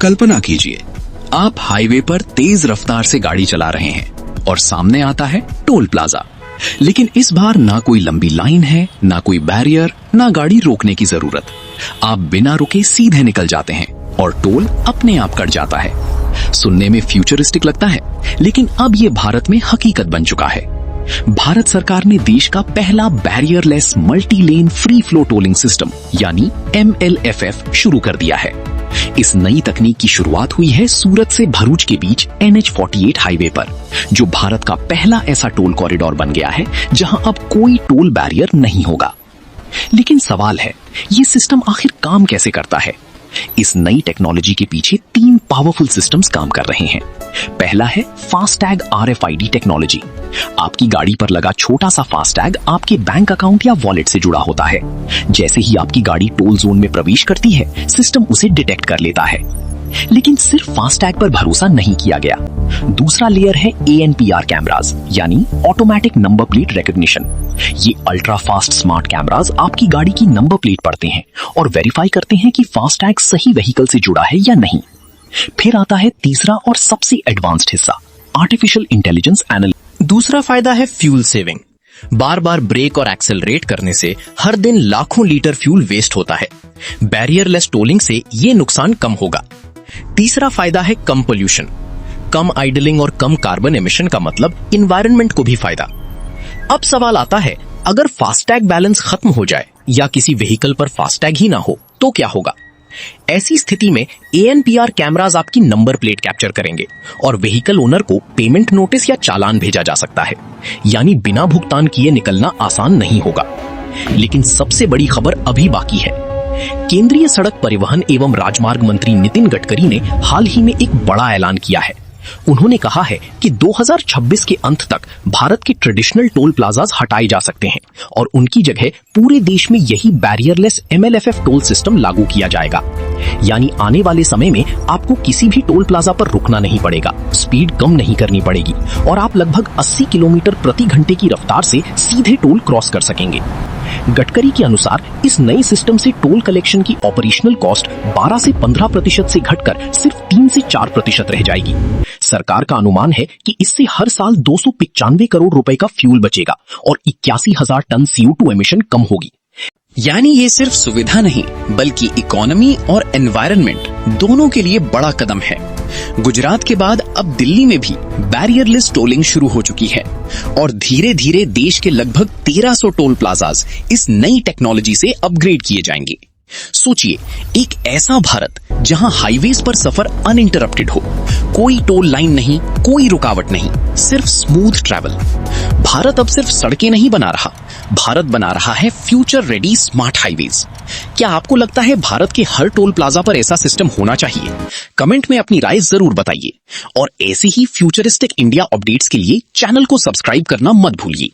कल्पना कीजिए, आप हाईवे पर तेज रफ्तार से गाड़ी चला रहे हैं और सामने आता है टोल प्लाजा। लेकिन इस बार ना कोई लंबी लाइन है, ना कोई बैरियर, ना गाड़ी रोकने की जरूरत। आप बिना रुके सीधे निकल जाते हैं और टोल अपने आप कट जाता है। सुनने में फ्यूचरिस्टिक लगता है, लेकिन अब ये भारत में हकीकत बन चुका है। भारत सरकार ने देश का पहला barrierless multi lane free flow tolling system यानी MLFF शुरू कर दिया है। इस नई तकनीक की शुरुआत हुई है सूरत से भरूच के बीच NH48 हाईवे पर, जो भारत का पहला ऐसा टोल कॉरिडोर बन गया है जहां अब कोई टोल बैरियर नहीं होगा। लेकिन सवाल है, ये सिस्टम आखिर काम कैसे करता है? इस नई टेक्नोलॉजी के पीछे 3 पावरफुल सिस्टम्स काम कर रहे हैं। पहला है फास्टैग RFID टेक्नोलॉजी। आपकी गाड़ी पर लगा छोटा सा फास्टैग आपके बैंक अकाउंट या वॉलेट से जुड़ा होता है। जैसे ही आपकी गाड़ी टोल जोन में प्रवेश करती है, सिस्टम उसे डिटेक्ट कर लेता है। लेकिन सिर्फ फास्टैग पर भरोसा नहीं किया गया। दूसरा लेयर है ANPR कैमरास यानी ऑटोमेटिक नंबर प्लेट रिकॉग्निशन। ये अल्ट्रा फास्ट स्मार्ट कैमरास आपकी गाड़ी की नंबर प्लेट पढ़ते हैं और वेरीफाई करते हैं कि फास्टैग सही व्हीकल से जुड़ा है या नहीं। फिर आता है तीसरा और सबसे एडवांस्ड हिस्सा, आर्टिफिशियल इंटेलिजेंस एनालिसिस। दूसरा फायदा है फ्यूल सेविंग। बार बार ब्रेक और एक्सेलरेट करने से हर दिन लाखों लीटर फ्यूल वेस्ट होता है। बैरियरलेस टोलिंग से ये नुकसान कम होगा। तीसरा फायदा है कम पोल्यूशन। कम आइडलिंग और कम कार्बन एमिशन का मतलब इन्वायरमेंट को भी फायदा। अब सवाल आता है, अगर फास्टैग बैलेंस खत्म हो जाए या किसी व्हीकल पर फास्टैग ही ना हो तो क्या होगा? ऐसी स्थिति में ANPR कैमरास आपकी नंबर प्लेट कैप्चर करेंगे और व्हीकल ओनर को पेमेंट नोटिस या चालान भेजा जा सकता है। यानी बिना भुगतान किए निकलना आसान नहीं होगा। लेकिन सबसे बड़ी खबर अभी बाकी है। केंद्रीय सड़क परिवहन एवं राजमार्ग मंत्री नितिन गडकरी ने हाल ही में एक बड़ा ऐलान किया है। उन्होंने कहा है कि 2026 के अंत तक भारत के ट्रेडिशनल टोल प्लाजाज हटाए जा सकते हैं और उनकी जगह पूरे देश में यही बैरियरलेस MLFF टोल सिस्टम लागू किया जाएगा। यानी आने वाले समय में आपको किसी भी टोल प्लाजा पर रुकना नहीं पड़ेगा, स्पीड कम नहीं करनी पड़ेगी और आप लगभग 80 किलोमीटर प्रति घंटे की रफ्तार से सीधे टोल क्रॉस कर सकेंगे। गडकरी के अनुसार इस नए सिस्टम से टोल कलेक्शन की ऑपरेशनल कॉस्ट 12 से 15% से घटकर सिर्फ 3 से 4% रह जाएगी। सरकार का अनुमान है कि इससे हर साल 295 करोड़ रुपए का फ्यूल बचेगा और 81,000 टन CO2 एमिशन कम होगी। यानी ये सिर्फ सुविधा नहीं, बल्कि इकोनॉमी और एनवायरनमेंट दोनों के लिए बड़ा कदम है। गुजरात के बाद अब दिल्ली में भी बैरियरलेस टोलिंग शुरू हो चुकी है और धीरे धीरे देश के लगभग 1300 टोल प्लाजाज इस नई टेक्नोलॉजी से अपग्रेड किए जाएंगे। सोचिए, एक ऐसा भारत जहां हाईवेज पर सफर अनइंटरप्टेड हो, कोई टोल लाइन नहीं, कोई रुकावट नहीं, सिर्फ स्मूथ ट्रैवल। भारत अब सिर्फ सड़कें नहीं बना रहा, भारत बना रहा है फ्यूचर रेडी स्मार्ट हाईवेज। क्या आपको लगता है भारत के हर टोल प्लाजा पर ऐसा सिस्टम होना चाहिए? कमेंट में अपनी राय जरूर बताइए और ऐसे ही फ्यूचरिस्टिक इंडिया अपडेट्स के लिए चैनल को सब्सक्राइब करना मत भूलिए।